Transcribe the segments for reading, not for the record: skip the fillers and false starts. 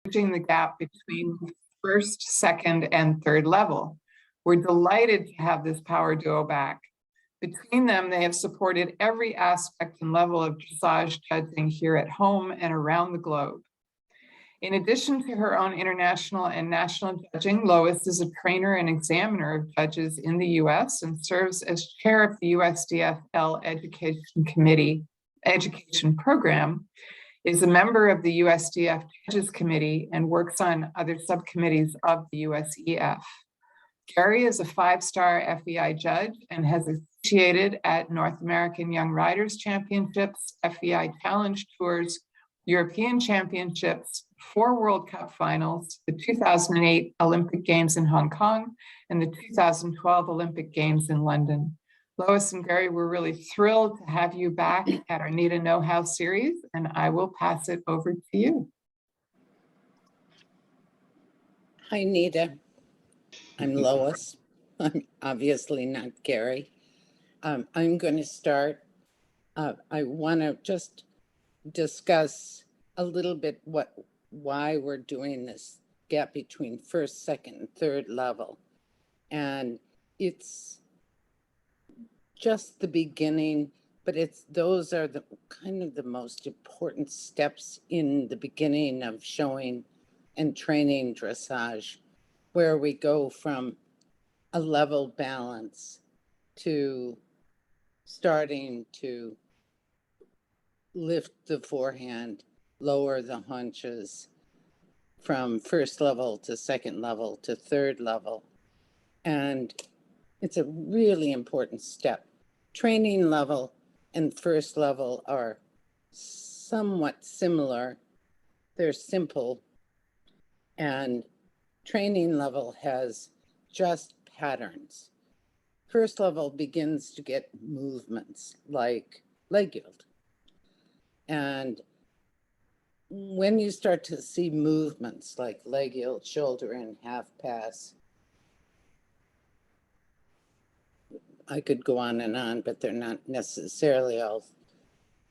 bridging the gap between first, second, and third level. We're delighted to have this power duo back. Between them, they have supported every aspect and level of dressage judging here at home and around the globe. In addition to her own international and national judging, Lois is a trainer and examiner of judges in the US and serves as chair of the USDF L Education Program, is a member of the USDF Judges Committee, and works on other subcommittees of the USEF. Gary is a 5-star FEI judge and has officiated at North American Young Riders Championships, FEI Challenge Tours, European Championships, 4 World Cup finals, the 2008 Olympic Games in Hong Kong, and the 2012 Olympic Games in London. Lois and Gary, we're really thrilled to have you back at our NEDA Know-How series, and I will pass it over to you. Hi, NEDA. I'm Lois. I'm obviously not Gary. I'm going to start. I want to just discuss a little bit why we're doing this gap between first, second, and third level. And it's just the beginning, but those are the kind of the most important steps in the beginning of showing and training dressage, where we go from a level balance to starting to lift the forehand, lower the haunches from first level to second level to third level. And it's a really important step. Training level and first level are somewhat similar. They're simple. And training level has just patterns. First level begins to get movements like leg yield. And when you start to see movements like leg yield, shoulder in, half pass, I could go on, but they're not necessarily all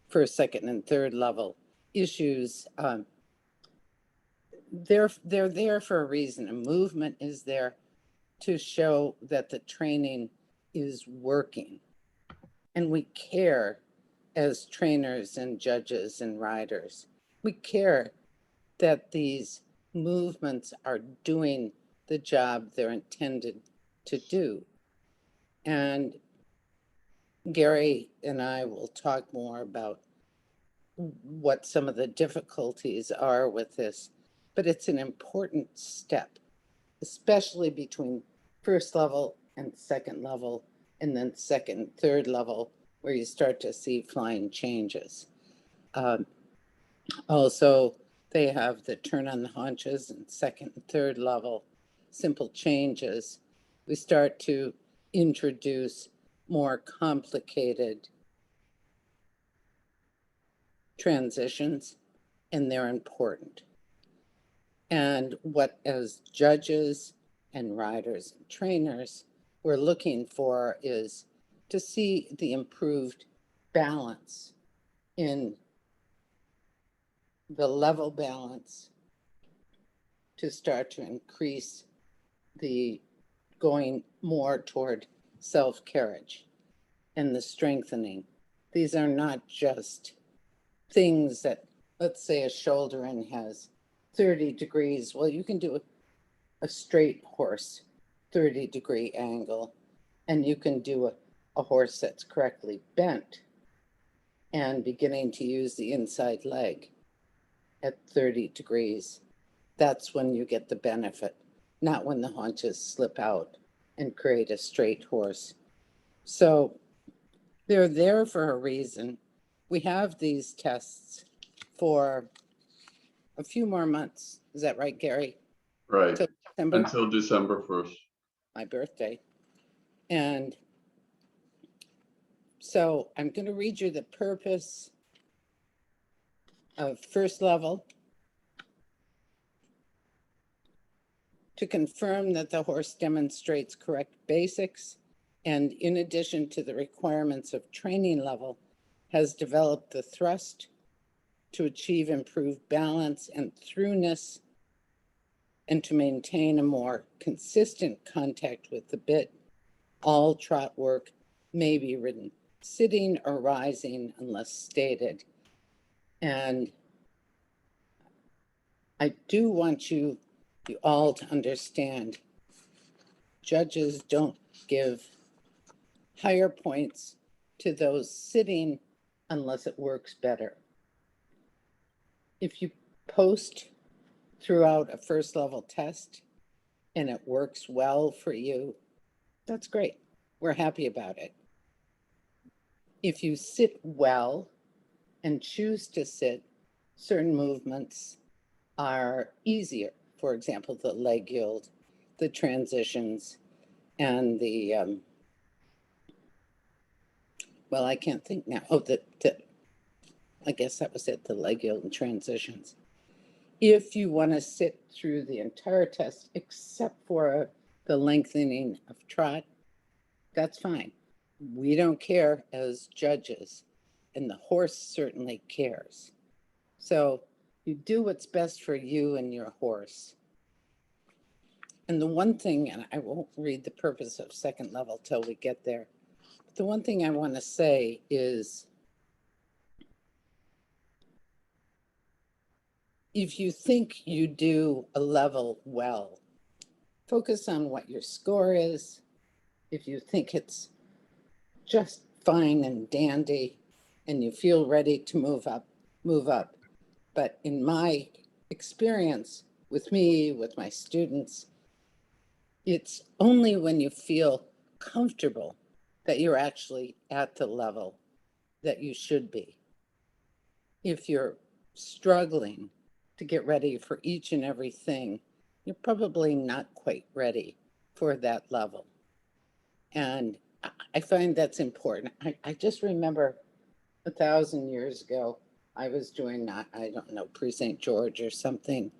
first, second, and third level issues. They're there for a reason. A movement is there to show that the training is working. And we care as trainers and judges and riders. We care that these movements are doing the job they're intended to do. And Gary and I will talk more about what some of the difficulties are with this, but it's an important step, especially between first level and second level, and then second, third level, where you start to see flying changes. Also, they have the turn on the haunches and second and third level simple changes. We start to introduce more complicated transitions, and they're important. And what, as judges and riders and trainers, we're looking for is to see the improved balance in the level balance, to start to increase the going more toward self-carriage and the strengthening. These are not just things that, let's say a shoulder in has 30 degrees. Well, you can do a straight horse, 30-degree angle, and you can do a horse that's correctly bent and beginning to use the inside leg at 30 degrees. That's when you get the benefit, not when the haunches slip out and create a straight horse. So they're there for a reason. We have these tests for a few more months. Is that right, Gary? Right. Until December 1st. My birthday. And so I'm going to read you the purpose of first level: to confirm that the horse demonstrates correct basics, and in addition to the requirements of training level, has developed the thrust to achieve improved balance and throughness and to maintain a more consistent contact with the bit, all trot work may be ridden sitting or rising unless stated. And I do want you all to understand, judges don't give higher points to those sitting unless it works better. If you post throughout a first level test and it works well for you, that's great. We're happy about it. If you sit well and choose to sit, certain movements are easier. For example, the leg yield, the transitions, and the, well, I can't think now. Oh, I guess that was it, the leg yield and transitions. If you want to sit through the entire test, except for the lengthening of trot, that's fine. We don't care as judges, and the horse certainly cares. So you do what's best for you and your horse. And the one thing, and I won't read the purpose of second level till we get there, but the one thing I want to say is, if you think you do a level well, focus on what your score is. If you think it's just fine and dandy and you feel ready to move up, move up. But in my experience with me, with my students, it's only when you feel comfortable that you're actually at the level that you should be. If you're struggling to get ready for each and everything, you're probably not quite ready for that level. And I find that's important. I just remember 1,000 years ago, I was doing, I don't know, Pre-St. George or something.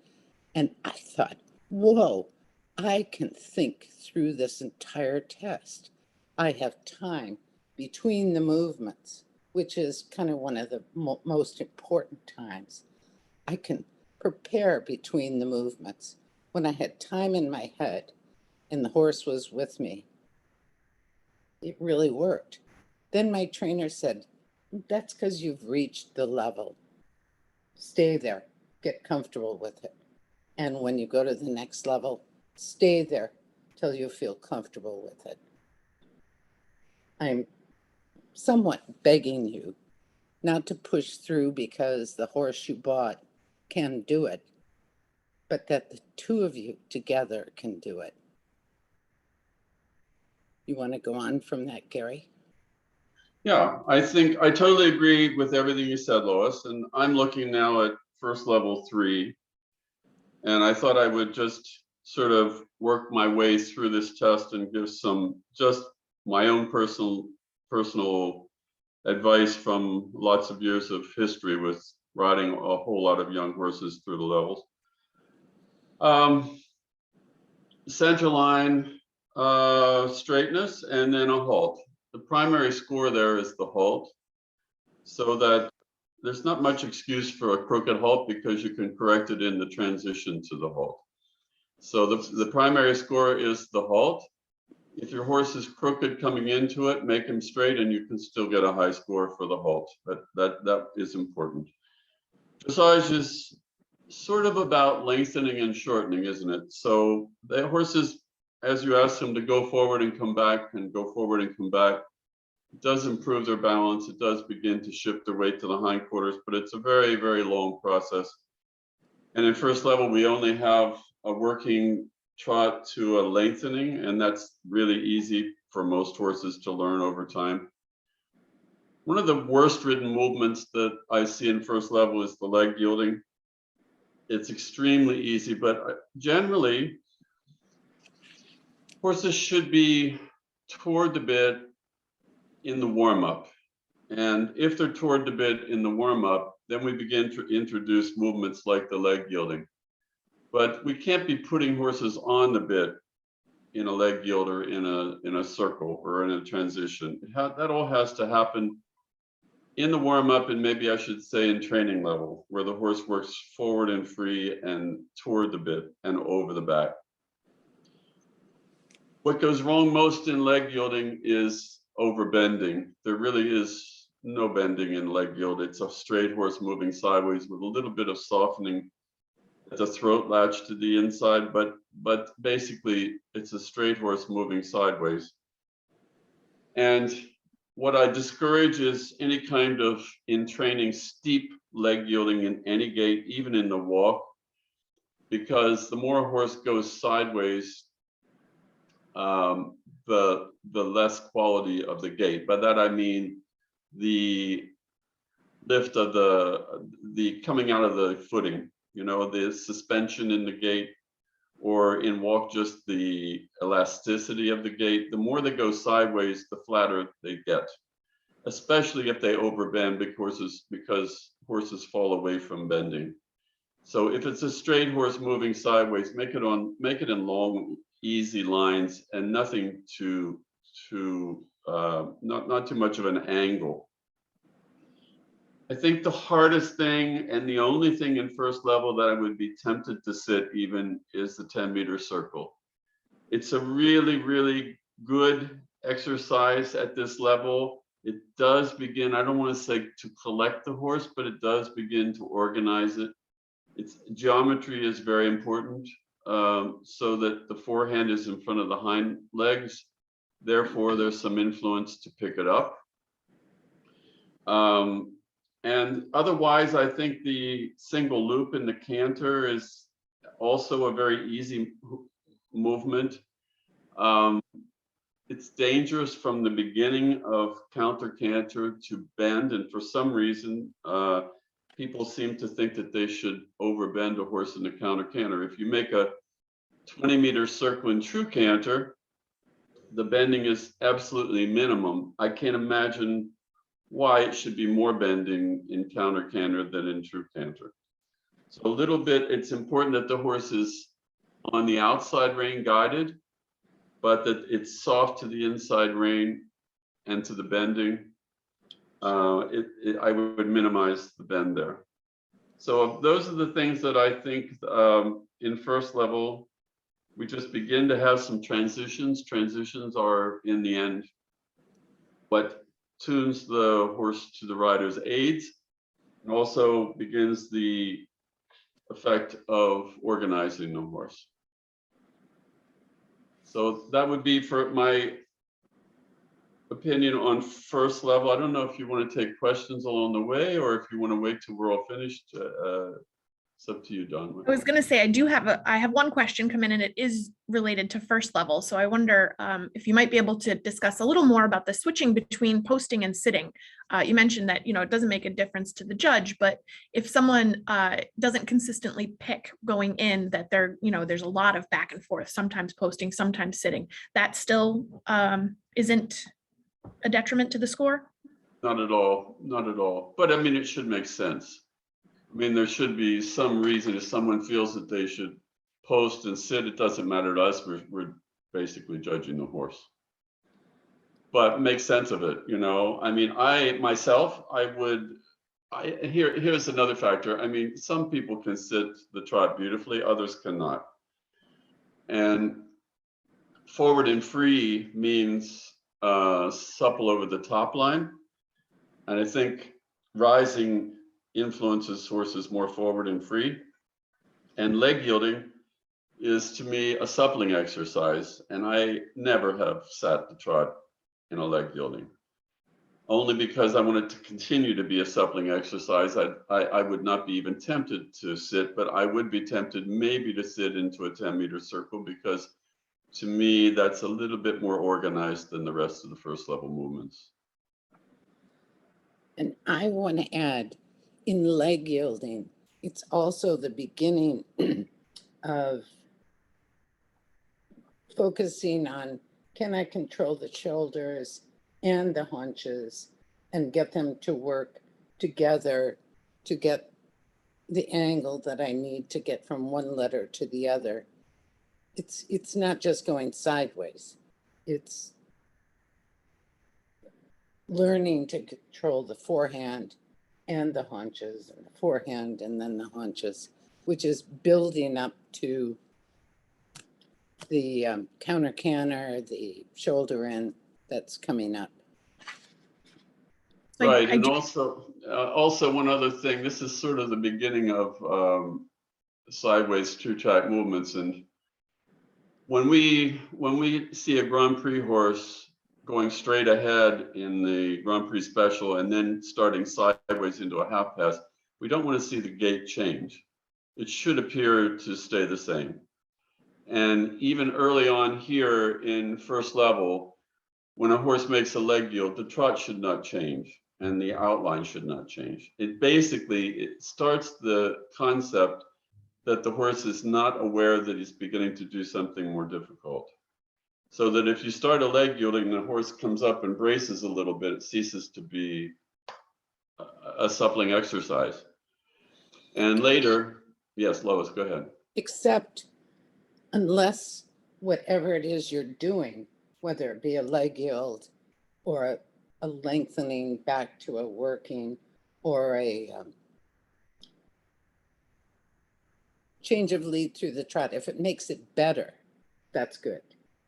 And I thought, whoa, I can think through this entire test. I have time between the movements, which is kind of one of the most important times. I can prepare between the movements. When I had time in my head and the horse was with me, it really worked. Then my trainer said, that's because you've reached the level. Stay there, get comfortable with it. And when you go to the next level, stay there till you feel comfortable with it. I'm somewhat begging you not to push through because the horse you bought can do it, but that the two of you together can do it. You want to go on from that, Gary? Yeah, I think I totally agree with everything you said, Lois. And I'm looking now at first level 3. And I thought I would just sort of work my way through this test and give some just my own personal advice from lots of years of history with riding a whole lot of young horses through the levels. Center line, straightness, and then a halt. The primary score there is the halt, so that there's not much excuse for a crooked halt because you can correct it in the transition to the halt. So the primary score is the halt. If your horse is crooked coming into it, make him straight and you can still get a high score for the halt. That is important. Dressage is sort of about lengthening and shortening, isn't it? So the horses, as you ask them to go forward and come back and go forward and come back, it does improve their balance. It does begin to shift their weight to the hindquarters, but it's a very, very long process. And in first level, we only have a working trot to a lengthening, and that's really easy for most horses to learn over time. One of the worst ridden movements that I see in first level is the leg yielding. It's extremely easy, but generally, horses should be toward the bit in the warm-up. And if they're toward the bit in the warm-up, then we begin to introduce movements like the leg yielding. But we can't be putting horses on the bit in a leg yield or in a circle or in a transition. That all has to happen in the warm-up, and maybe I should say in training level, where the horse works forward and free and toward the bit and over the back. What goes wrong most in leg yielding is overbending. There really is no bending in leg yield. It's a straight horse moving sideways with a little bit of softening at the throat latch to the inside, but basically it's a straight horse moving sideways. And what I discourage is any kind of, in training, steep leg yielding in any gait, even in the walk, because the more a horse goes sideways, the less quality of the gait. By that I mean the lift of the coming out of the footing, you know, the suspension in the gait, or in walk, just the elasticity of the gait. The more they go sideways, the flatter they get, especially if they overbend, because horses fall away from bending. So if it's a straight horse moving sideways, make it in long, easy lines, and nothing not too much of an angle. I think the hardest thing, and the only thing in first level that I would be tempted to sit even, is the 10-meter circle. It's a really, really good exercise at this level. It does begin, I don't want to say to collect the horse, but it does begin to organize it. Its geometry is very important, so that the forehand is in front of the hind legs. Therefore, there's some influence to pick it up. And otherwise, I think the single loop in the canter is also a very easy movement. It's dangerous from the beginning of counter canter to bend, and for some reason, people seem to think that they should overbend a horse in the counter canter. If you make a 20-meter circle in true canter, the bending is absolutely minimum. I can't imagine why it should be more bending in counter canter than in true canter. So a little bit, it's important that the horse is on the outside rein guided, but that it's soft to the inside rein and to the bending. I would minimize the bend there. So those are the things that I think in first level, we just begin to have some transitions. Transitions are, in the end, what tunes the horse to the rider's aids, and also begins the effect of organizing the horse. So that would be for my opinion on first level. I don't know if you want to take questions along the way, or if you want to wait till we're all finished. It's up to you, Don. I was going to say, I have one question come in, and it is related to first level. So I wonder if you might be able to discuss a little more about the switching between posting and sitting. You mentioned that, you know, it doesn't make a difference to the judge, but if someone doesn't consistently pick going in, that there's a lot of back and forth, sometimes posting, sometimes sitting, that still isn't a detriment to the score? Not at all, not at all. But I mean, it should make sense. I mean, there should be some reason. If someone feels that they should post and sit, it doesn't matter to us. We're basically judging the horse. But make sense of it, you know. I mean, here's another factor. I mean, some people can sit the trot beautifully, others cannot. And forward and free means supple over the top line. And I think rising influences horses more forward and free. And leg yielding is, to me, a suppling exercise. And I never have sat the trot in a leg yielding, only because I want it to continue to be a suppling exercise. I would not be even tempted to sit, but I would be tempted maybe to sit into a 10-meter circle, because to me, that's a little bit more organized than the rest of the first level movements. And I want to add, in leg yielding, it's also the beginning of focusing on, can I control the shoulders and the haunches and get them to work together to get the angle that I need to get from one letter to the other. It's not just going sideways. It's learning to control the forehand and the haunches, and the forehand and then the haunches, which is building up to the counter canter, the shoulder in that's coming up. So Right, I and do- also one other thing, this is sort of the beginning of sideways true track movements. And when we see a Grand Prix horse going straight ahead in the Grand Prix special and then starting sideways into a half pass, we don't want to see the gait change. It should appear to stay the same. And even early on here in first level, when a horse makes a leg yield, the trot should not change and the outline should not change. It starts the concept that the horse is not aware that he's beginning to do something more difficult. So that if you start a leg yielding and the horse comes up and braces a little bit, it ceases to be a suppling exercise. And later, yes, Lois, go ahead. Except unless whatever it is you're doing, whether it be a leg yield or a lengthening back to a working or a change of lead through the trot, if it makes it better, that's good.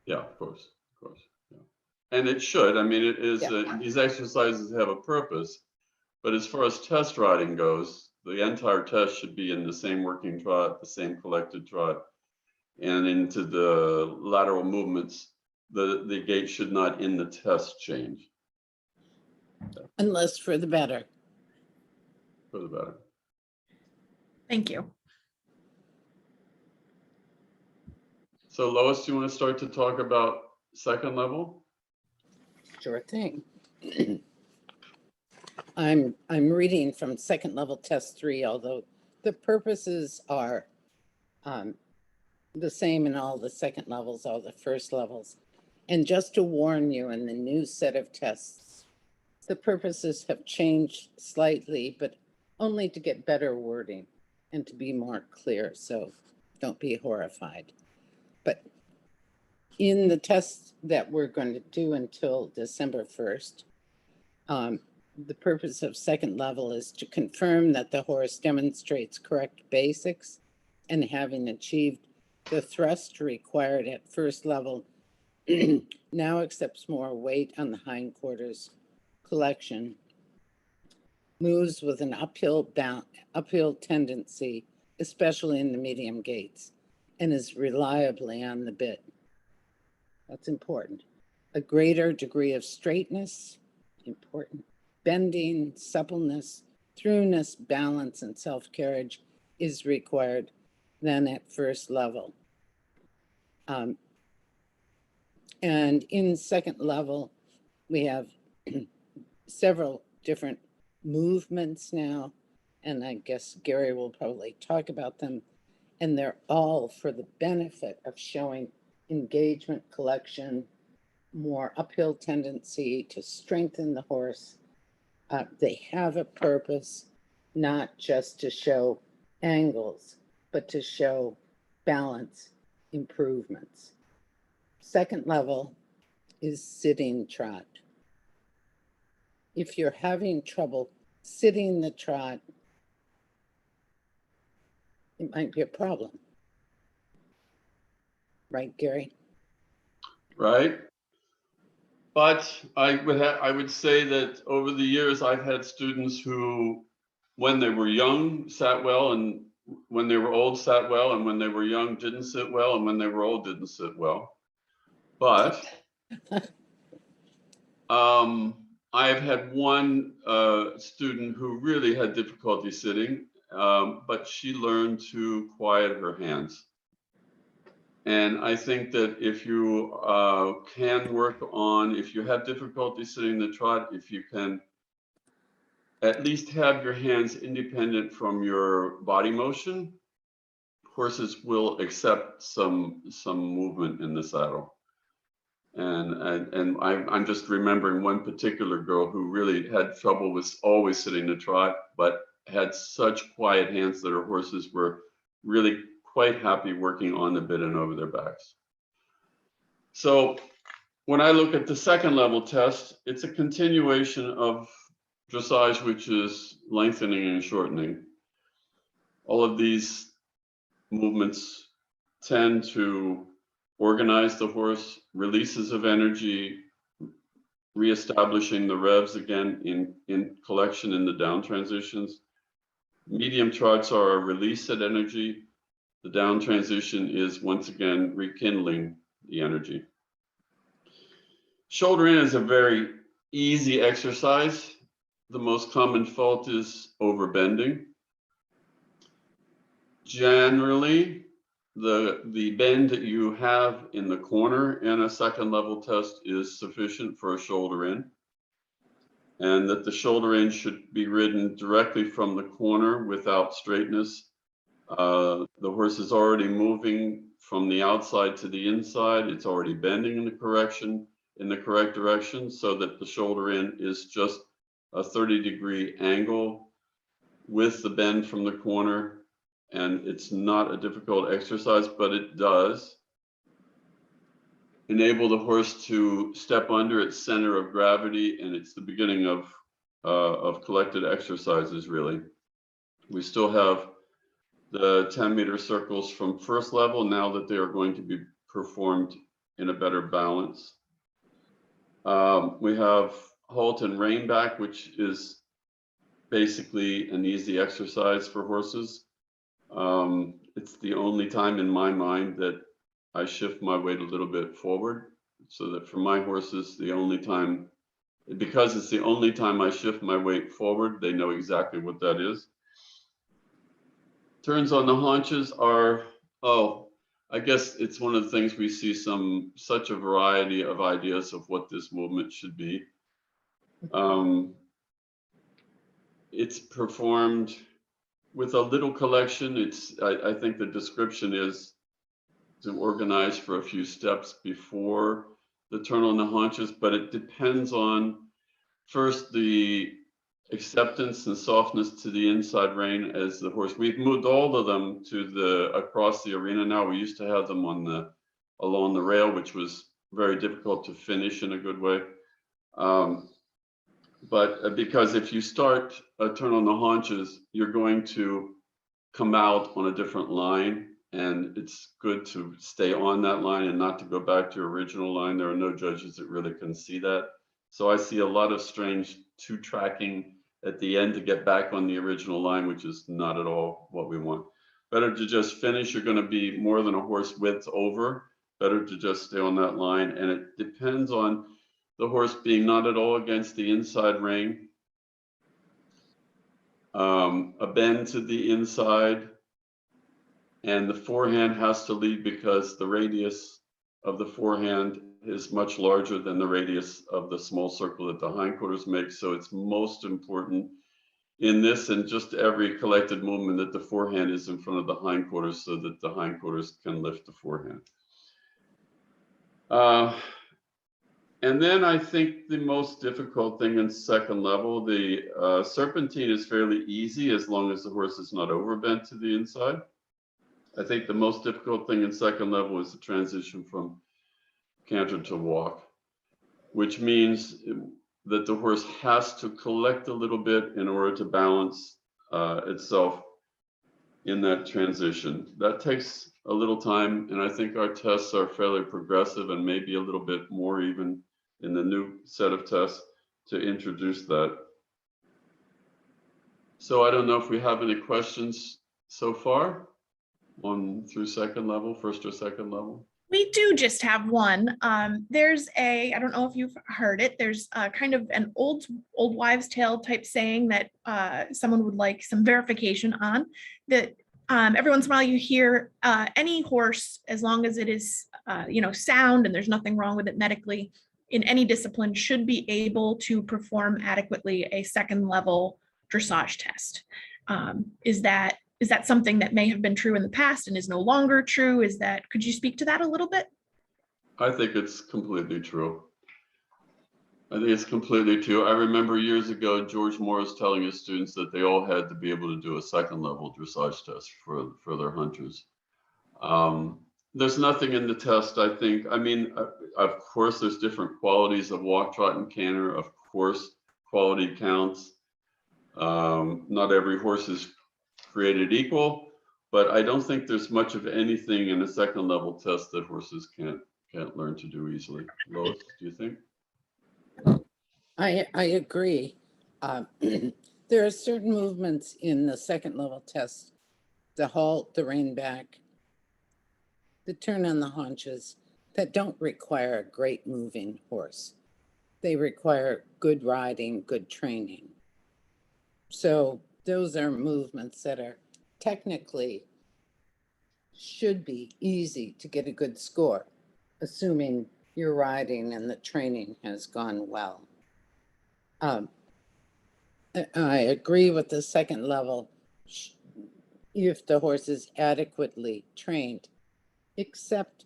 Yeah, of course. Yeah. And it should. I mean, it is. Yeah. These exercises have a purpose, but as far as test riding goes, the entire test should be in the same working trot, the same collected trot, and into the lateral movements. The gait should not in the test change. Unless for the better. For the better. Thank you. So Lois, do you want to start to talk about second level? Sure thing. I'm reading from second level test 3, although the purposes are the same in all the second levels, all the first levels. And just to warn you, in the new set of tests, the purposes have changed slightly, but only to get better wording and to be more clear. So don't be horrified. But in the tests that we're going to do until December 1st, the purpose of second level is to confirm that the horse demonstrates correct basics and having achieved the thrust required at first level, now accepts more weight on the hindquarters collection, moves with an uphill tendency, especially in the medium gaits, and is reliably on the bit. That's important. A greater degree of straightness, important. Bending, suppleness, throughness, balance, and self-carriage is required than at first level. And in second level, we have several different movements now, and I guess Gary will probably talk about them, and they're all for the benefit of showing engagement, collection, more uphill tendency to strengthen the horse. They have a purpose, not just to show angles, but to show balance improvements. Second level is sitting trot. If you're having trouble sitting the trot, it might be a problem. Right, Gary? Right. But I would say that over the years, I've had students who, when they were young, sat well, and when they were old, sat well, and when they were young, didn't sit well, and when they were old, didn't sit well. But I have had one student who really had difficulty sitting, but she learned to quiet her hands. And I think that if you can work on, if you have difficulty sitting the trot, if you can at least have your hands independent from your body motion, horses will accept some movement in the saddle. And I'm just remembering one particular girl who really had trouble with always sitting the trot, but had such quiet hands that her horses were really quite happy working on the bit and over their backs. So when I look at the second level test, it's a continuation of dressage, which is lengthening and shortening. All of these movements tend to organize the horse, releases of energy, reestablishing the revs again in collection in the down transitions. Medium trots are a release of energy. The down transition is once again rekindling the energy. Shoulder in is a very easy exercise. The most common fault is overbending. Generally, the bend that you have in the corner in a second level test is sufficient for a shoulder in, and that the shoulder in should be ridden directly from the corner without straightness. The horse is already moving from the outside to the inside. It's already bending in the correct direction, so that the shoulder in is just a 30-degree angle with the bend from the corner. And it's not a difficult exercise, but it does enable the horse to step under its center of gravity, and it's the beginning of collected exercises, really. We still have the 10-meter circles from first level now that they are going to be performed in a better balance. We have halt and rein back, which is basically an easy exercise for horses. It's the only time in my mind that I shift my weight a little bit forward, so that for my horses, because it's the only time I shift my weight forward, they know exactly what that is. Turns on the haunches are, I guess it's one of the things we see such a variety of ideas of what this movement should be. It's performed with a little collection. I think the description is to organize for a few steps before the turn on the haunches, but it depends on first the acceptance and softness to the inside rein as the horse. We've moved all of them to across the arena now. We used to have them along the rail, which was very difficult to finish in a good way. But because if you start a turn on the haunches, you're going to come out on a different line, and it's good to stay on that line and not to go back to your original line. There are no judges that really can see that. So I see a lot of strange two-tracking at the end to get back on the original line, which is not at all what we want. Better to just finish. You're going to be more than a horse width over. Better to just stay on that line, and it depends on the horse being not at all against the inside rein, a bend to the inside, and the forehand has to lead because the radius of the forehand is much larger than the radius of the small circle that the hindquarters make. So it's most important in this and just every collected movement that the forehand is in front of the hindquarters so that the hindquarters can lift the forehand. And then I think the most difficult thing in second level, the serpentine is fairly easy as long as the horse is not overbent to the inside. I think the most difficult thing in second level is the transition from canter to walk, which means that the horse has to collect a little bit in order to balance itself in that transition. That takes a little time, and I think our tests are fairly progressive and maybe a little bit more even in the new set of tests to introduce that. So I don't know if we have any questions so far on through second level, first or second level. We do just have one. There's I don't know if you've heard it, there's kind of an old wives' tale type saying that someone would like some verification on, that every once in a while you hear any horse, as long as it is sound and there's nothing wrong with it medically, in any discipline, should be able to perform adequately a second level dressage test. Is that something that may have been true in the past and is no longer true? Could you speak to that a little bit? I think it's completely true. I think it's completely true. I remember years ago, George Morris telling his students that they all had to be able to do a second level dressage test for their hunters. There's nothing in the test, I think. I mean, of course, there's different qualities of walk, trot, and canter. Of course, quality counts. Not every horse is created equal, but I don't think there's much of anything in a second level test that horses can't learn to do easily. Lois, do you think? I agree. There are certain movements in the second level test, the halt, the rein back, the turn on the haunches, that don't require a great moving horse. They require good riding, good training. So those are movements that are technically should be easy to get a good score, assuming your riding and the training has gone well. I agree with the second level, if the horse is adequately trained, except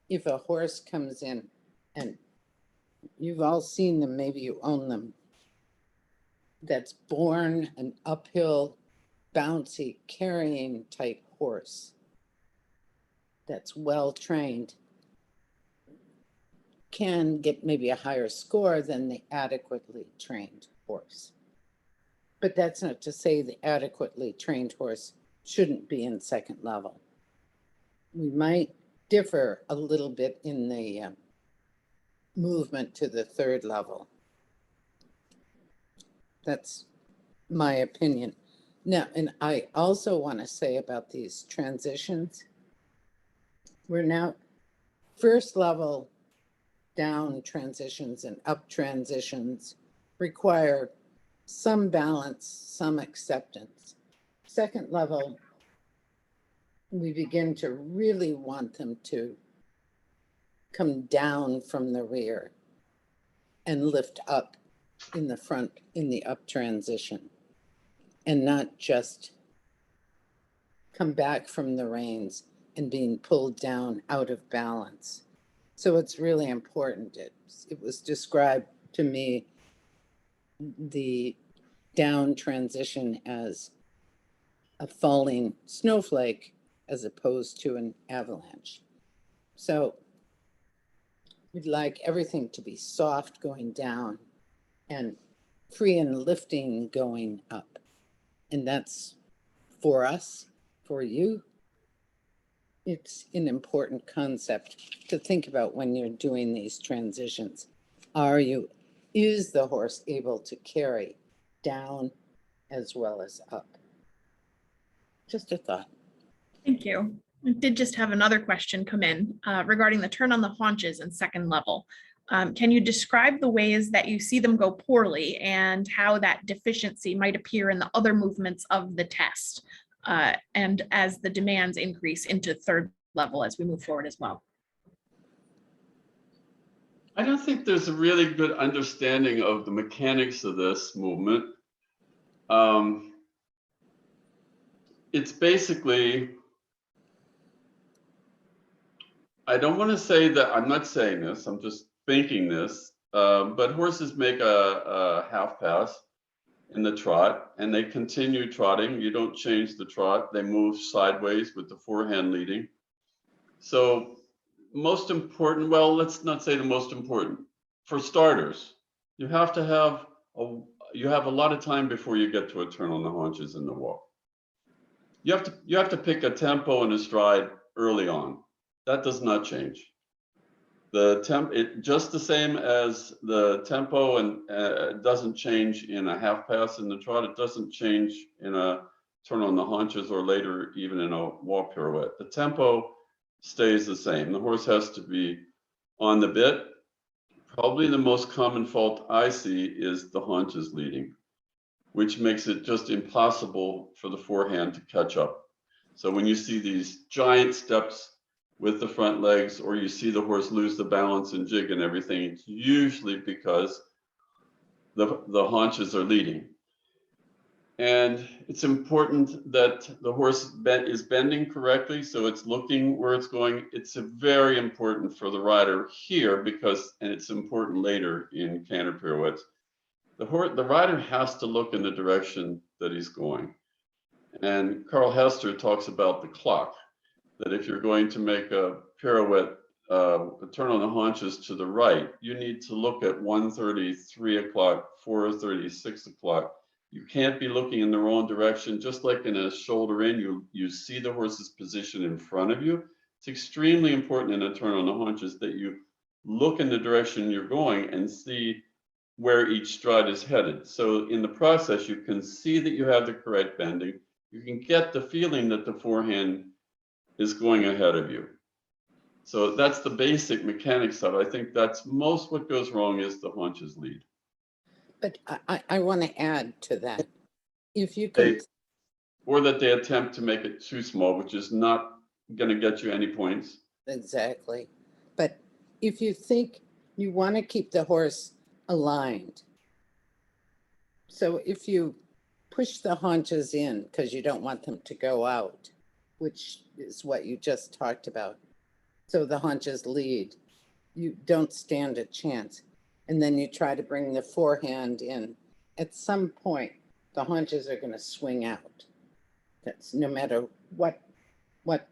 if a horse comes in, and you've all seen them, maybe you own them, that's born an uphill, bouncy, carrying type horse that's well trained, can get maybe a higher score than the adequately trained horse. But that's not to say the adequately trained horse shouldn't be in second level. We might differ a little bit in the movement to the third level. That's my opinion. Now, and I also want to say about these transitions, we're now first level down transitions and up transitions require some balance, some acceptance. Second level, we begin to really want them to come down from the rear and lift up in the front in the up transition, and not just come back from the reins and being pulled down out of balance. So it's really important. It was described to me, the down transition, as a falling snowflake as opposed to an avalanche. So we'd like everything to be soft going down and free and lifting going up. And that's, for us, for you, it's an important concept to think about when you're doing these transitions. Is the horse able to carry down as well as up? Just a thought. Thank you. I did just have another question come in regarding the turn on the haunches in second level. Can you describe the ways that you see them go poorly and how that deficiency might appear in the other movements of the test, and as the demands increase into third level as we move forward as well? I don't think there's a really good understanding of the mechanics of this movement. It's basically, I don't want to say that, I'm not saying this, I'm just thinking this, but horses make a half pass in the trot and they continue trotting. You don't change the trot. They move sideways with the forehand leading. So most important, well, let's not say the most important. For starters, you have to have a lot of time before you get to a turn on the haunches in the walk. You have to pick a tempo and a stride early on. That does not change. Just the same as the tempo, and it doesn't change in a half pass in the trot. It doesn't change in a turn on the haunches or later even in a walk pirouette. The tempo stays the same. The horse has to be on the bit. Probably the most common fault I see is the haunches leading, which makes it just impossible for the forehand to catch up. So when you see these giant steps with the front legs, or you see the horse lose the balance and jig and everything, it's usually because the haunches are leading. And it's important that the horse is bending correctly, so it's looking where it's going. It's very important for the rider here because, and it's important later in canter pirouettes, the rider has to look in the direction that he's going. And Carl Hester talks about the clock. that if you're going to make a pirouette, turn on the haunches to the right, you need to look at 1:30, 3 o'clock, 4:30, 6 o'clock. You can't be looking in the wrong direction. Just like in a shoulder in, you see the horse's position in front of you. It's extremely important in a turn on the haunches that you look in the direction you're going and see where each stride is headed. So in the process, you can see that you have the correct bending. You can get the feeling that the forehand is going ahead of you. So that's the basic mechanics of it. I think that's most what goes wrong is the haunches lead. But I want to add to that. If you can, Or that they attempt to make it too small, which is not going to get you any points. exactly. But if you think you want to keep the horse aligned, so if you push the haunches in because you don't want them to go out, which is what you just talked about, so the haunches lead, you don't stand a chance. And then you try to bring the forehand in. At some point, the haunches are going to swing out. That's no matter what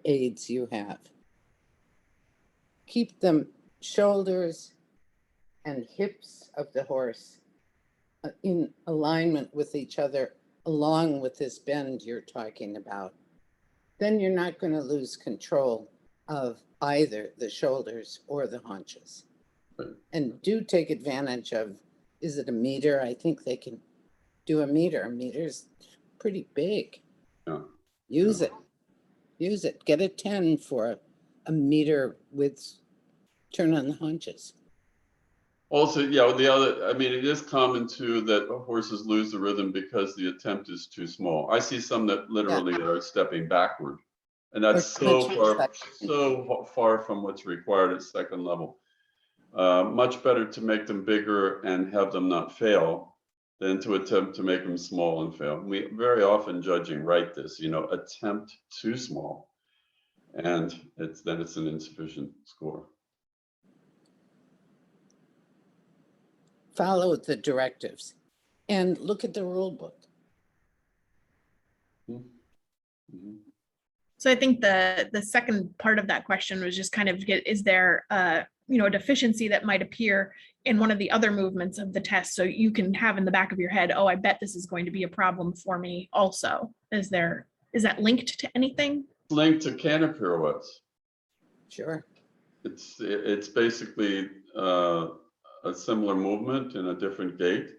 aids you have. Keep them shoulders and hips of the horse in alignment with each other, along with this bend you're talking about. Then you're not going to lose control of either the shoulders or the haunches. And do take advantage of, is it a meter? I think they can do a meter. A meter's pretty big. Yeah. Use it. Use it. Get a 10 for a meter with turn on the haunches. Also, yeah, the other, I mean, it is common too that horses lose the rhythm because the attempt is too small. I see some that literally are stepping backward. And that's so far from what's required at second level. Much better to make them bigger and have them not fail than to attempt to make them small and fail. We very often judging write this, attempt too small, and it's an insufficient score. Follow the directives and look at the rule book. Mm-hmm. So I think the second part of that question was just kind of, is there a deficiency that might appear in one of the other movements of the test, so you can have in the back of your head, oh, I bet this is going to be a problem for me also. Is that linked to anything? Linked to canter pirouettes. Sure. It's basically a similar movement in a different gait,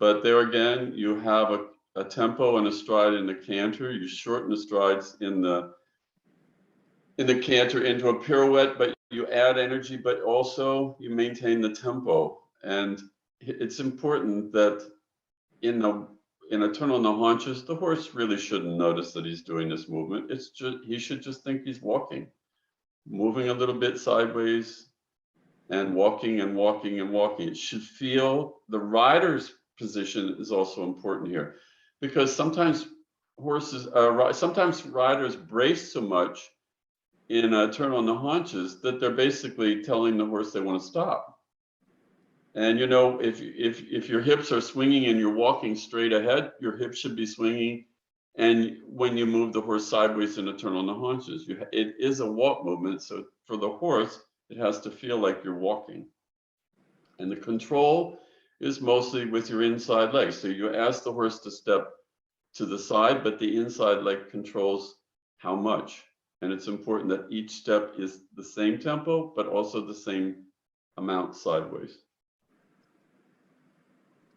but there again, you have a tempo and a stride in the canter. You shorten the strides in the canter into a pirouette, but you add energy, but also you maintain the tempo. And it's important that in a turn on the haunches, the horse really shouldn't notice that he's doing this movement. It's just, he should just think he's walking, moving a little bit sideways and walking and walking and walking. It should feel the rider's position is also important here, because sometimes sometimes riders brace so much in a turn on the haunches that they're basically telling the horse they want to stop. And if your hips are swinging and you're walking straight ahead, your hips should be swinging. And when you move the horse sideways in a turn on the haunches, it is a walk movement. So for the horse, it has to feel like you're walking. And the control is mostly with your inside leg. So you ask the horse to step to the side, but the inside leg controls how much. And it's important that each step is the same tempo, but also the same amount sideways.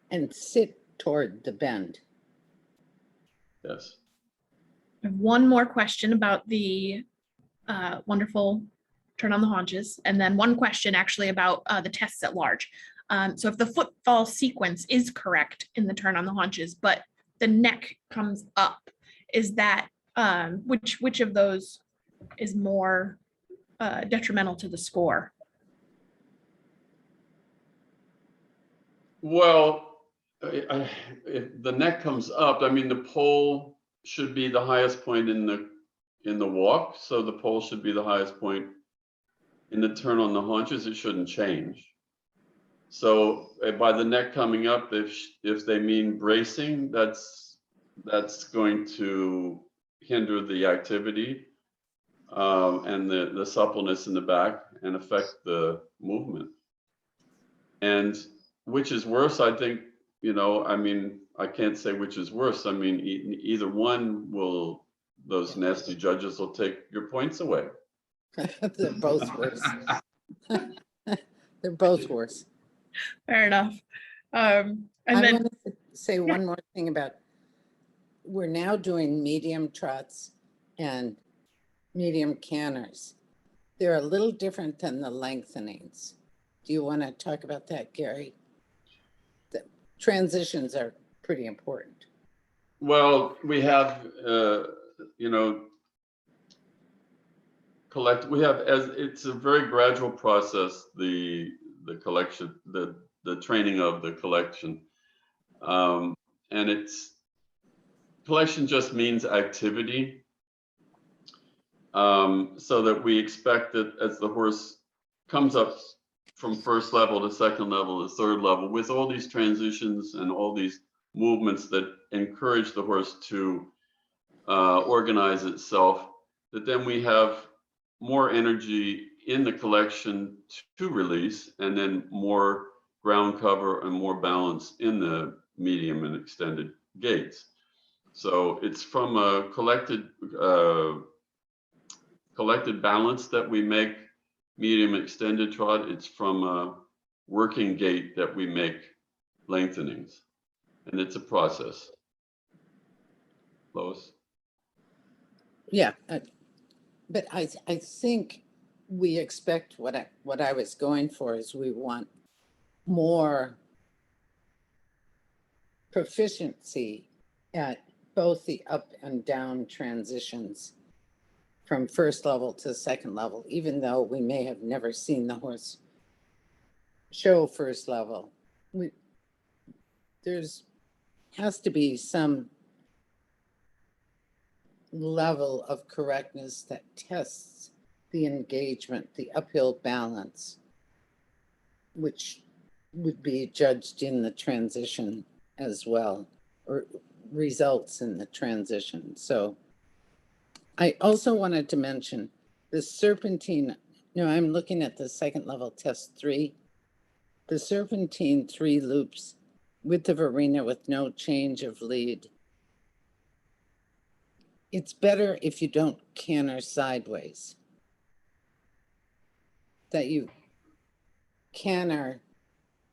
And sit toward the bend. Yes. I have one more question about the wonderful turn on the haunches, and then one question actually about the tests at large. So if the footfall sequence is correct in the turn on the haunches, but the neck comes up, is that which of those is more detrimental to the score? Well, if the neck comes up, I mean, the pole should be the highest point in the walk. So the pole should be the highest point in the turn on the haunches. It shouldn't change. So by the neck coming up, if they mean bracing, that's going to hinder the activity. and the suppleness in the back and affect the movement. And which is worse, I think, you know, I mean, I can't say which is worse. I mean, either one will, those nasty judges will take your points away. They're both worse. They're both worse. Fair enough. And I then, want to say one more thing about, we're now doing medium trots and medium canters. They're a little different than the lengthenings. Do you want to talk about that, Gary? The transitions are pretty important. Well, we have, you know, we have, as it's a very gradual process, the collection, the training of the collection. And collection just means activity. So that we expect that as the horse comes up from first level to second level to third level, with all these transitions and all these movements that encourage the horse to organize itself, that then we have more energy in the collection to release, and then more ground cover and more balance in the medium and extended gaits. So it's from a collected balance that we make medium extended trot. It's from a working gait that we make lengthenings, and it's a process. Lois? Yeah, but I think we expect what I was going for is we want more proficiency at both the up and down transitions from first level to second level, even though we may have never seen the horse show first level. There's has to be some level of correctness that tests the engagement, the uphill balance, which would be judged in the transition as well, or results in the transition. So I also wanted to mention the serpentine. You know, I'm looking at the second level test 3. The serpentine 3 loops width of arena with no change of lead. It's better if you don't canter sideways, that you canter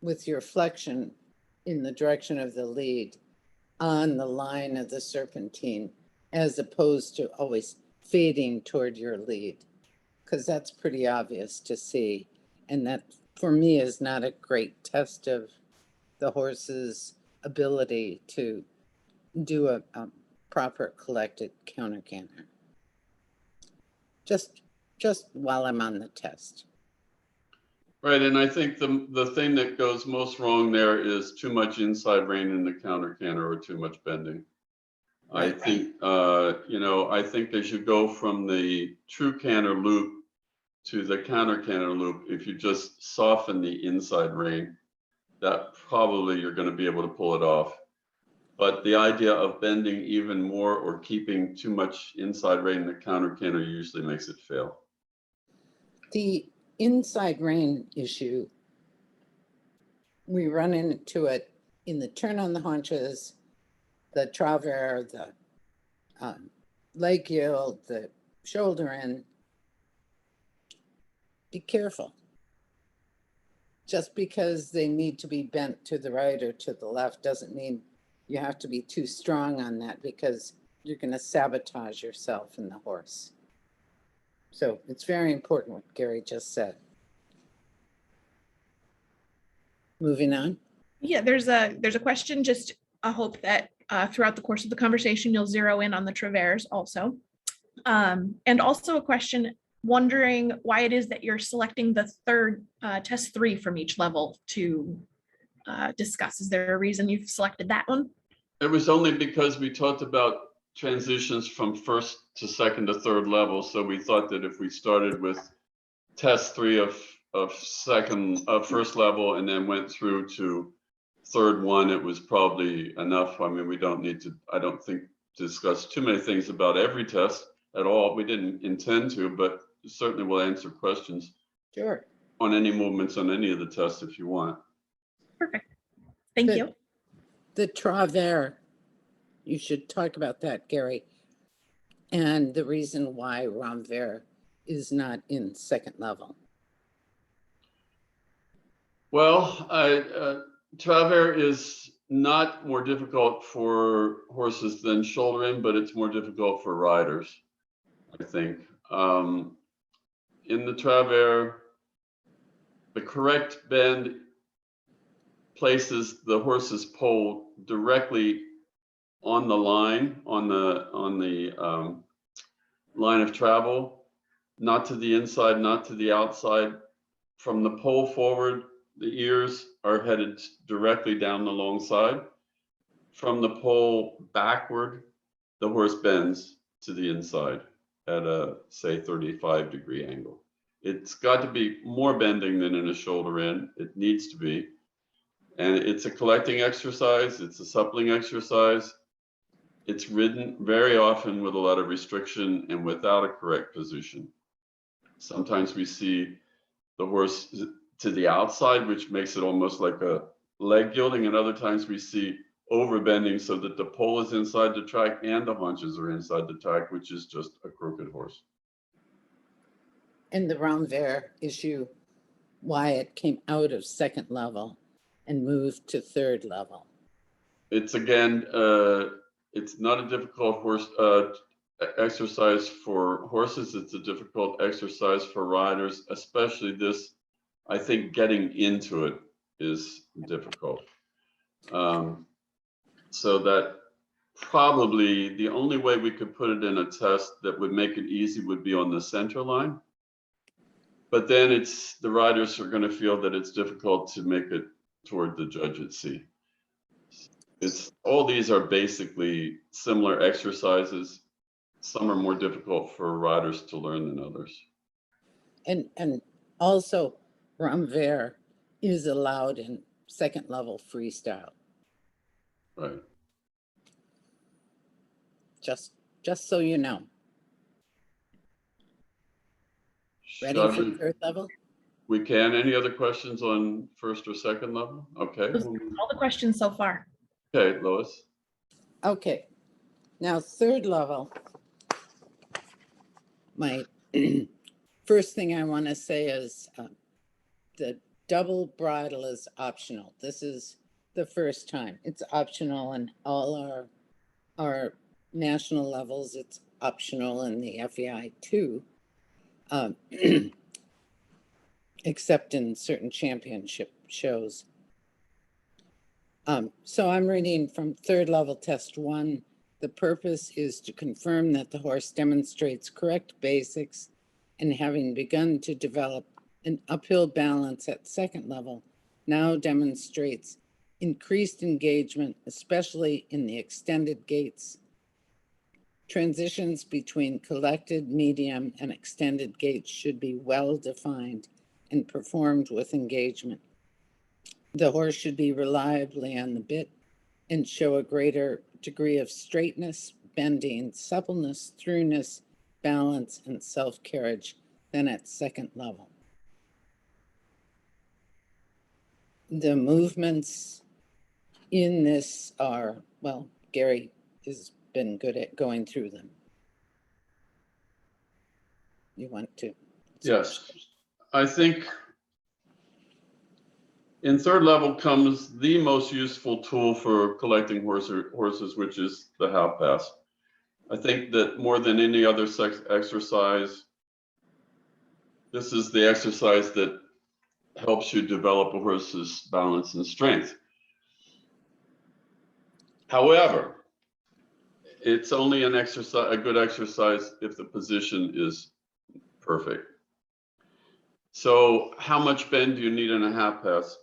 with your flexion in the direction of the lead on the line of the serpentine, as opposed to always fading toward your lead, because that's pretty obvious to see. And that, for me, is not a great test of the horse's ability to do a proper collected counter canter. Just while I'm on the test. Right, and I think the thing that goes most wrong there is too much inside rein in the counter canter or too much bending. Right. I think, you know, I think as you go from the true canter loop to the counter canter loop, if you just soften the inside rein, that probably you're going to be able to pull it off. But the idea of bending even more or keeping too much inside rein in the counter canter usually makes it fail. The inside rein issue, we run into it in the turn on the haunches, the travers, the leg yield, the shoulder in. Be careful. Just because they need to be bent to the right or to the left doesn't mean you have to be too strong on that, because you're going to sabotage yourself and the horse. So it's very important what Gary just said. Moving on. yeah, there's a question, just a hope that throughout the course of the conversation, you'll zero in on the travers also. And also a question wondering why it is that you're selecting the third test 3 from each level to discuss. Is there a reason you've selected that one? It was only because we talked about transitions from first to second to third level. So we thought that if we started with test 3 of first level and then went through to third one, it was probably enough. I mean, we don't need to, I don't think, discuss too many things about every test, at all. We didn't intend to, but certainly we'll answer questions Sure. on any movements on any of the tests if you want. Perfect. Thank you. The travers, you should talk about that, Gary. And the reason why renvers is not in second level. Well, travers is not more difficult for horses than shoulder in, but it's more difficult for riders, I think. In the travers, the correct bend places the horse's pole directly on the line, on the line of travel, not to the inside, not to the outside. From the pole forward, the ears are headed directly down the long side. From the pole backward, the horse bends to the inside at a, say, 35-degree angle. It's got to be more bending than in a shoulder in. It needs to be. And it's a collecting exercise. It's a suppling exercise. It's ridden very often with a lot of restriction and without a correct position. Sometimes we see the horse to the outside, which makes it almost like a leg gilding, and other times we see overbending so that the pole is inside the track and the haunches are inside the track, which is just a crooked horse. And the renvers issue, why it came out of second level and moved to third level. It's again, it's not a difficult horse exercise for horses. It's a difficult exercise for riders, especially this. I think getting into it is difficult. So that probably the only way we could put it in a test that would make it easy would be on the center line. But then it's the riders are going to feel that it's difficult to make it toward the judge at sea. It's all these are basically similar exercises. Some are more difficult for riders to learn than others. And also renvers is allowed in second level freestyle. Right. Just so you know. Ready Shall for we- third level? We can. Any other questions on first or second level? Okay. Those are all the questions so far. Okay, Lois. Okay. Now third level. My first thing I want to say is the double bridle is optional. This is the first time. It's optional in all our national levels. It's optional in the FEI too. Except in certain championship shows. So I'm reading from third level test 1. The purpose is to confirm that the horse demonstrates correct basics and having begun to develop an uphill balance at second level, now demonstrates increased engagement, especially in the extended gaits. Transitions between collected, medium, and extended gaits should be well defined and performed with engagement. The horse should be reliably on the bit and show a greater degree of straightness, bending, suppleness, throughness, balance, and self-carriage than at second level. The movements in this are, well, Gary has been good at going through them. You want to? Yes. I think in third level comes the most useful tool for collecting horses, which is the half pass. I think that more than any other exercise, this is the exercise that helps you develop a horse's balance and strength. However, it's only an exercise, a good exercise if the position is perfect. So how much bend do you need in a half pass?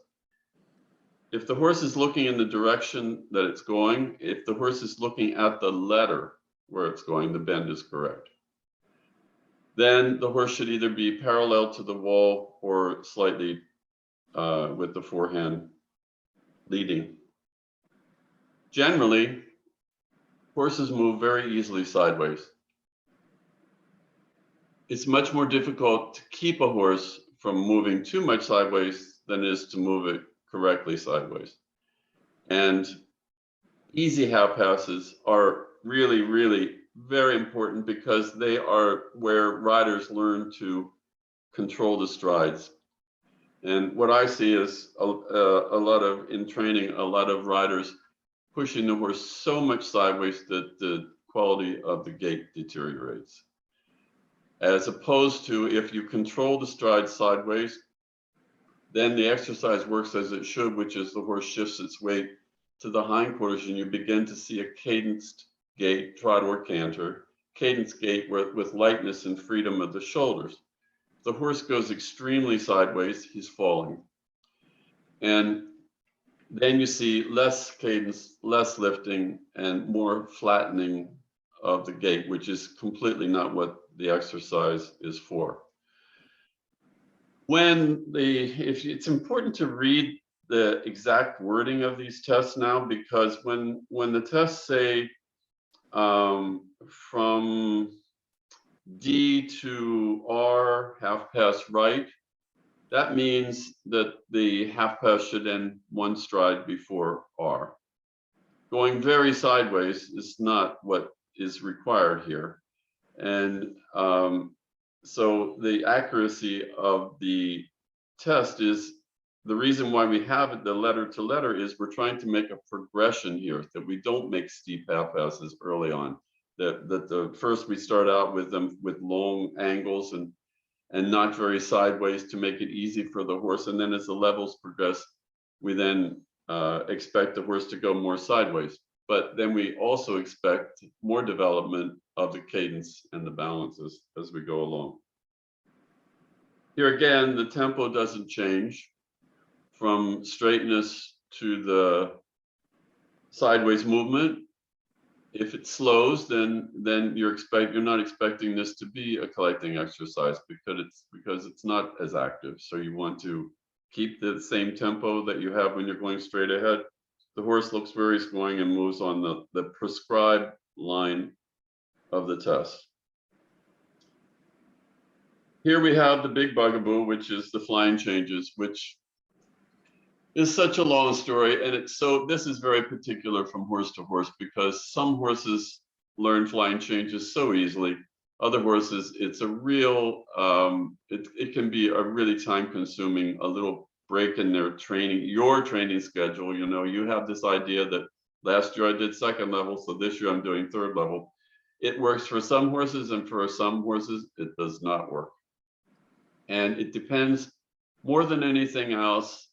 If the horse is looking in the direction that it's going, if the horse is looking at the letter where it's going, the bend is correct. Then the horse should either be parallel to the wall or slightly with the forehand leading. Generally, horses move very easily sideways. it's much more difficult to keep a horse from moving too much sideways than it is to move it correctly sideways. And easy half passes are really, really very important because they are where riders learn to control the strides. And what I see is a lot of, in training, a lot of riders pushing the horse so much sideways that the quality of the gait deteriorates. As opposed to if you control the stride sideways, then the exercise works as it should, which is the horse shifts its weight to the hindquarters and you begin to see a cadenced gait, trot or canter, cadenced gait with lightness and freedom of the shoulders. The horse goes extremely sideways, he's falling. And then you see less cadence, less lifting, and more flattening of the gait, which is completely not what the exercise is for. It's important to read the exact wording of these tests now, because when the tests say from D to R, half pass right, that means that the half pass should end one stride before R. Going very sideways is not what is required here. And so the accuracy of the test is, the reason why we have it, the letter to letter, is we're trying to make a progression here, that we don't make steep half passes early on. That first we start out with them with long angles and not very sideways to make it easy for the horse. And then as the levels progress, we then expect the horse to go more sideways. But then we also expect more development of the cadence and the balances as we go along. Here again, the tempo doesn't change from straightness to the sideways movement. If it slows, then you're not expecting this to be a collecting exercise because it's not as active. So you want to keep the same tempo that you have when you're going straight ahead. The horse looks where he's going and moves on the prescribed line of the test. Here we have the big bugaboo, which is the flying changes, which is such a long story. And this is very particular from horse to horse, because some horses learn flying changes so easily. Other horses, it's a real, it can be a really time consuming, a little break in their training, your training schedule. You know, you have this idea that last year I did second level, so this year I'm doing third level. It works for some horses, and for some horses, it does not work. And it depends more than anything else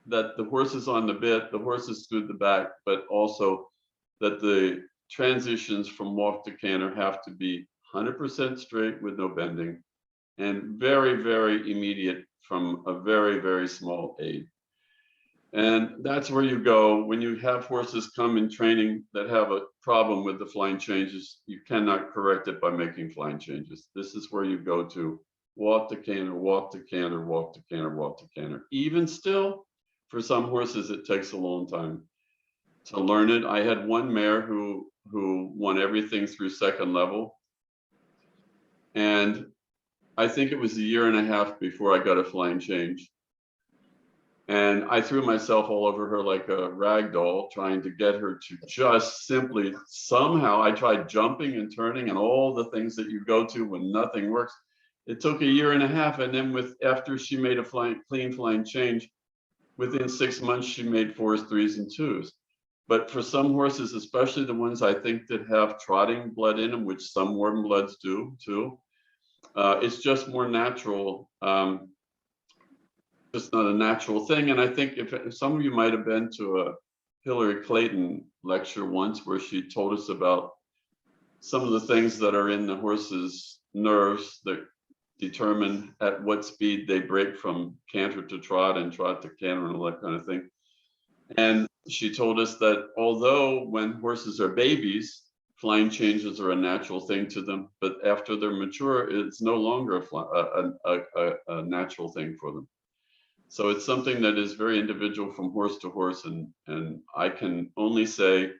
that the horse is on the bit, the horse is through the back, but also that the transitions from walk to canter have to be 100% straight with no bending, and very, very immediate from a very, very small aid. And that's where you go when you have horses come in training that have a problem with the flying changes. You cannot correct it by making flying changes. This is where you go to walk to canter, walk to canter, walk to canter, walk to canter. Even still, for some horses, it takes a long time to learn it. I had one mare who won everything through second level. And I think it was a year and a half before I got a flying change. And I threw myself all over her like a rag doll, trying to get her to just simply, somehow, I tried jumping and turning and all the things that you go to when nothing works. It took a year and a half. And then after she made a clean flying change, within 6 months, she made 4s, 3s, and 2s. But for some horses, especially the ones I think that have trotting blood in them, which some warm bloods do too, it's just more natural, just not a natural thing. And I think if some of you might have been to a Hillary Clayton lecture once where she told us about some of the things that are in the horse's nerves that determine at what speed they break from canter to trot and trot to canter and all that kind of thing. And she told us that although when horses are babies, flying changes are a natural thing to them, but after they're mature, it's no longer a natural thing for them. So it's something that is very individual from horse to horse. And I can only say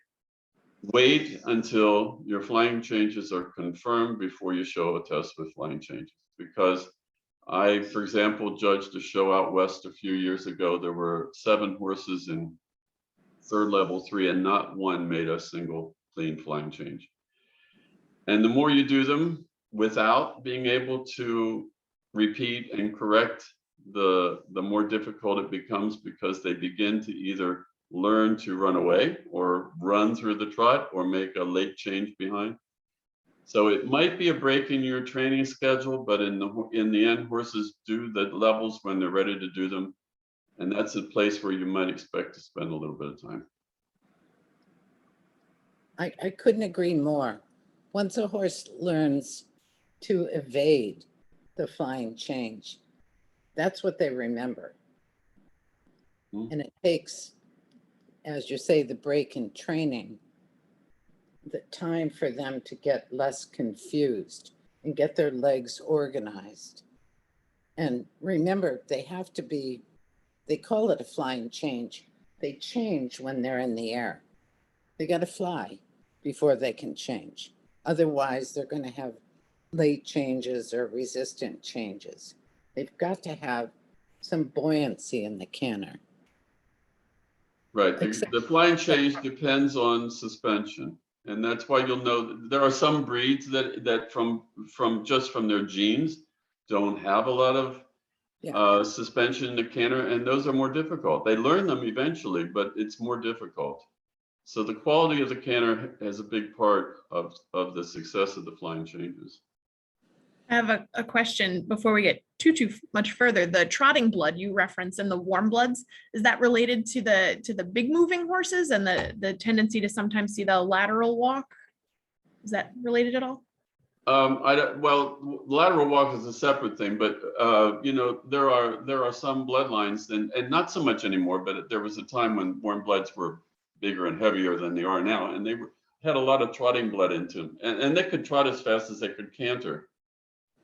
wait until your flying changes are confirmed before you show a test with flying changes. Because I, for example, judged a show out west a few years ago. There were 7 horses in third level 3, and not one made a single clean flying change. And the more you do them without being able to repeat and correct, the more difficult it becomes, because they begin to either learn to run away or run through the trot or make a late change behind. So it might be a break in your training schedule, but in the end, horses do the levels when they're ready to do them. And that's a place where you might expect to spend a little bit of time. I couldn't agree more. Once a horse learns to evade the flying change, that's what they remember. And it takes, as you say, the break in training, the time for them to get less confused and get their legs organized. And remember, they have to be, they call it a flying change. They change when they're in the air. They got to fly before they can change. Otherwise, they're going to have late changes or resistant changes. They've got to have some buoyancy in the canter. Right. The flying change depends on suspension. And that's why you'll know there are some breeds that from just from their genes don't have a lot of suspension in the canter, and those are more difficult. They learn them eventually, but it's more difficult. So the quality of the canter has a big part of the success of the flying changes. I have a question before we get too much further. The trotting blood you reference and the warm bloods, is that related to the big moving horses and the tendency to sometimes see the lateral walk? Is that related at all? Well, lateral walk is a separate thing, but you know, there are some bloodlines, and not so much anymore, but there was a time when warm bloods were bigger and heavier than they are now, and had a lot of trotting blood into them, and they could trot as fast as they could canter.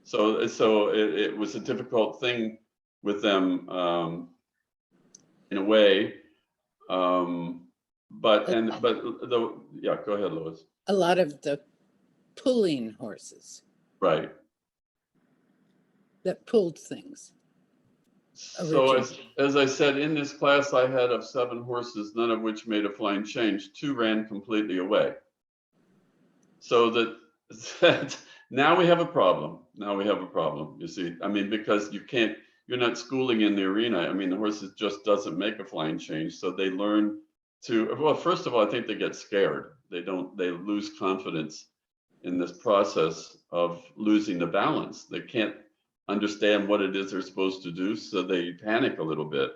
So it was a difficult thing with them in a way. But yeah, go ahead, Lois. A lot of the pulling horses. Right. That pulled things. So as I said, in this class, I had of 7 horses, none of which made a flying change. 2 ran completely away. So that now we have a problem. Now we have a problem, you see. I mean, because you're not schooling in the arena. I mean, the horses just doesn't make a flying change. So they learn to, well, first of all, I think they get scared. They lose confidence in this process of losing the balance. They can't understand what it is they're supposed to do, so they panic a little bit.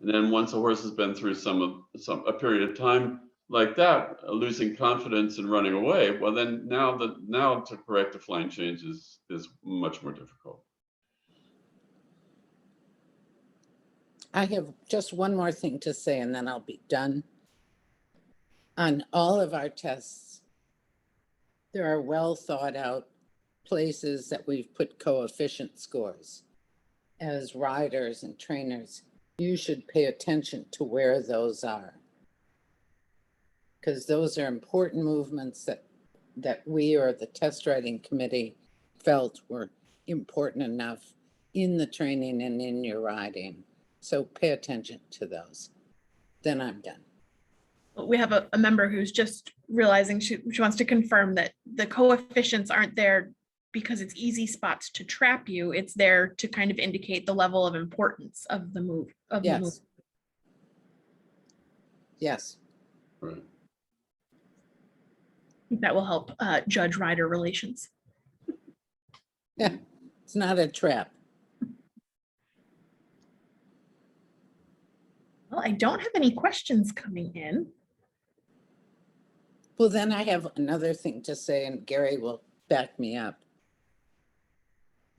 And then once a horse has been through a period of time like that, losing confidence and running away, well, then now to correct the flying change is much more difficult. I have just one more thing to say, and then I'll be done. On all of our tests, there are well thought out places that we've put coefficient scores. As riders and trainers, you should pay attention to where those are, because those are important movements that we or the test riding committee felt were important enough in the training and in your riding. So pay attention to those. Then I'm done. We have a member who's just realizing she wants to confirm that the coefficients aren't there because it's easy spots to trap you. It's there to kind of indicate the level of importance of the move. Yes. Yes. Right. I think that will help judge rider relations. Yeah, it's not a trap. Well, I don't have any questions coming in. Well, then I have another thing to say, and Gary will back me up.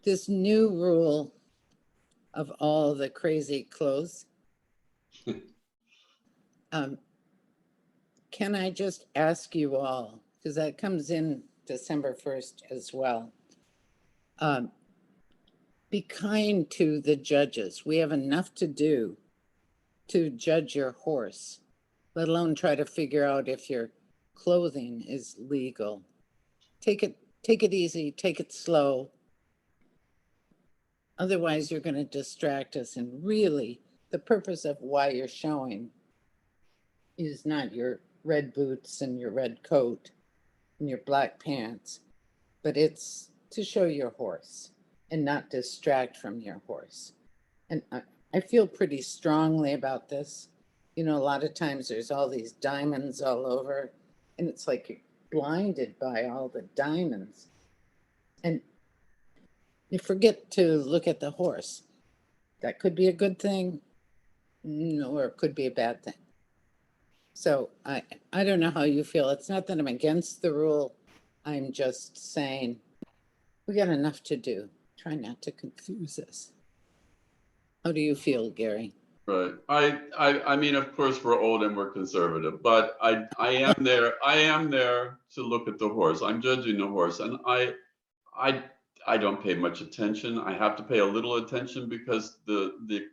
This new rule of all the crazy clothes. Can I just ask you all, because that comes in December 1st as well. Be kind to the judges. We have enough to do to judge your horse, let alone try to figure out if you're clothing is legal. Take it easy, take it slow. Otherwise, you're going to distract us, and really, the purpose of why you're showing is not your red boots and your red coat and your black pants, but it's to show your horse and not distract from your horse. And I feel pretty strongly about this. You know, a lot of times there's all these diamonds all over, and it's like you're blinded by all the diamonds. And you forget to look at the horse. That could be a good thing, or it could be a bad thing. So I don't know how you feel. It's not that I'm against the rule. I'm just saying we got enough to do. Try not to confuse us. How do you feel, Gary? Right. I mean, of course, we're old and we're conservative, but I am there. I am there to look at the horse. I'm judging the horse, and I don't pay much attention. I have to pay a little attention because the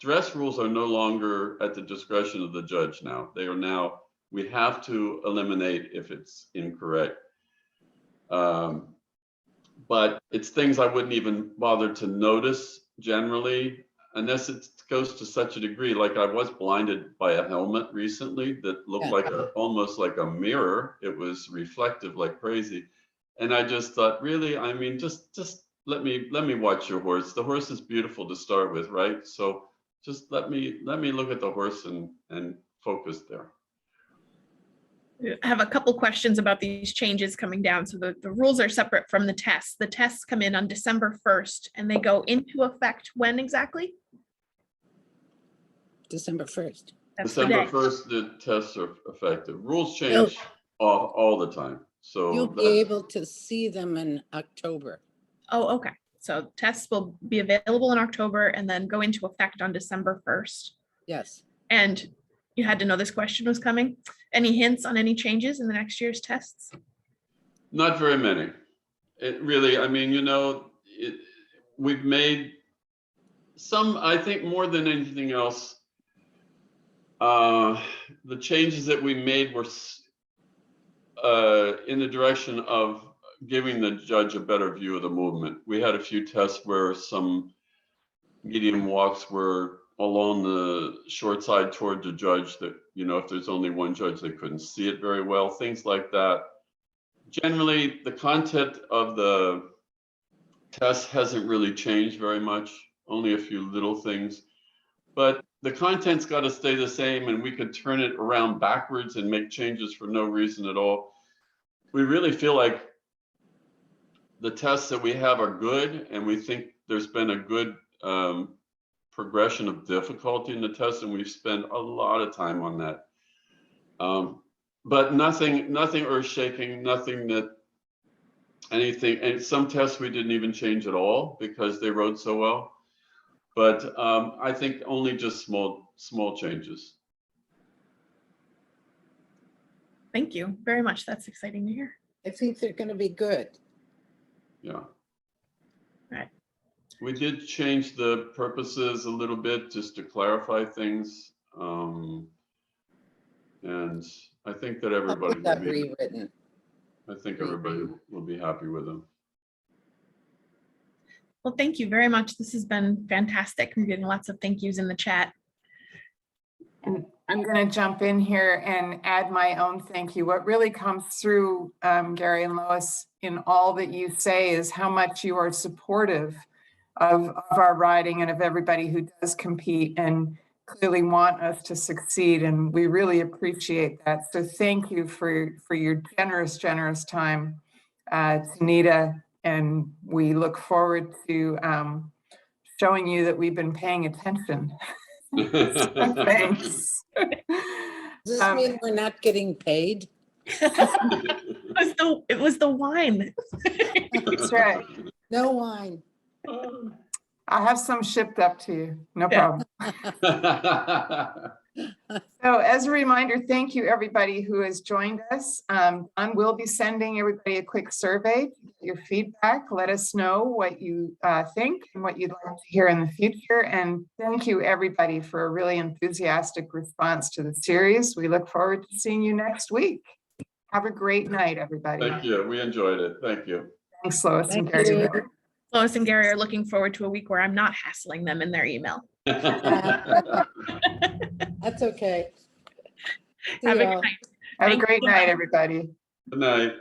dress rules are no longer at the discretion of the judge now. They are now, we have to eliminate if it's incorrect. But it's things I wouldn't even bother to notice generally, unless it goes to such a degree. Like I was blinded by a helmet recently that looked like almost like a mirror. It was reflective like crazy. And I just thought, really, I mean, just let me watch your horse. The horse is beautiful to start with, right? So just let me look at the horse and focus there. I have a couple questions about these changes coming down. So the rules are separate from the tests. The tests come in on December 1st and they go into effect when exactly? December 1st. That's the December day. 1st, the tests are effective. Rules change all the time. So You'll be able to see them in October. Oh, okay. So tests will be available in October and then go into effect on December 1st. Yes. And you had to know this question was coming. Any hints on any changes in the next year's tests? not very many. It really, I mean, you know, we've made some, I think more than anything else, the changes that we made were in the direction of giving the judge a better view of the movement. We had a few tests where some medium walks were along the short side toward the judge that, you know, if there's only one judge, they couldn't see it very well, things like that. Generally, the content of the test hasn't really changed very much, only a few little things. But the content's got to stay the same, and we could turn it around backwards and make changes for no reason at all. We really feel like the tests that we have are good, and we think there's been a good progression of difficulty in the test, and we've spent a lot of time on that. But nothing earth-shaking, nothing that anything, and some tests we didn't even change at all because they wrote so well. But I think only just small changes. Thank you very much. That's exciting to hear. I think they're going to be good. Yeah. Right. We did change the purposes a little bit just to clarify things. And I think that everybody will be rewritten. I think everybody will be happy with them. Well, thank you very much. This has been fantastic. I'm getting lots of thank yous in the chat. And I'm going to jump in here and add my own thank you. What really comes through, Gary and Lois, in all that you say is how much you are supportive of our riding and of everybody who does compete and clearly want us to succeed. And we really appreciate that. So thank you for your generous time to NEDA. And we look forward to showing you that we've been paying attention. So thanks. Does this mean we're not getting paid? It was the wine. That's right. No wine. I'll have some shipped up to you. No problem. So as a reminder, thank you everybody who has joined us. Don will be sending everybody a quick survey to get your feedback. Let us know what you think and what you'd like to hear in the future. And thank you everybody for a really enthusiastic response to the series. We look forward to seeing you next week. Have a great night, everybody. Thank you. We enjoyed it. Thank you. Thanks, Lois and Thank Gary. you. Lois and Gary are looking forward to a week where I'm not hassling them in their email. That's okay. See Have a y'all. good night. Have a Thank great you. night, everybody. Good night.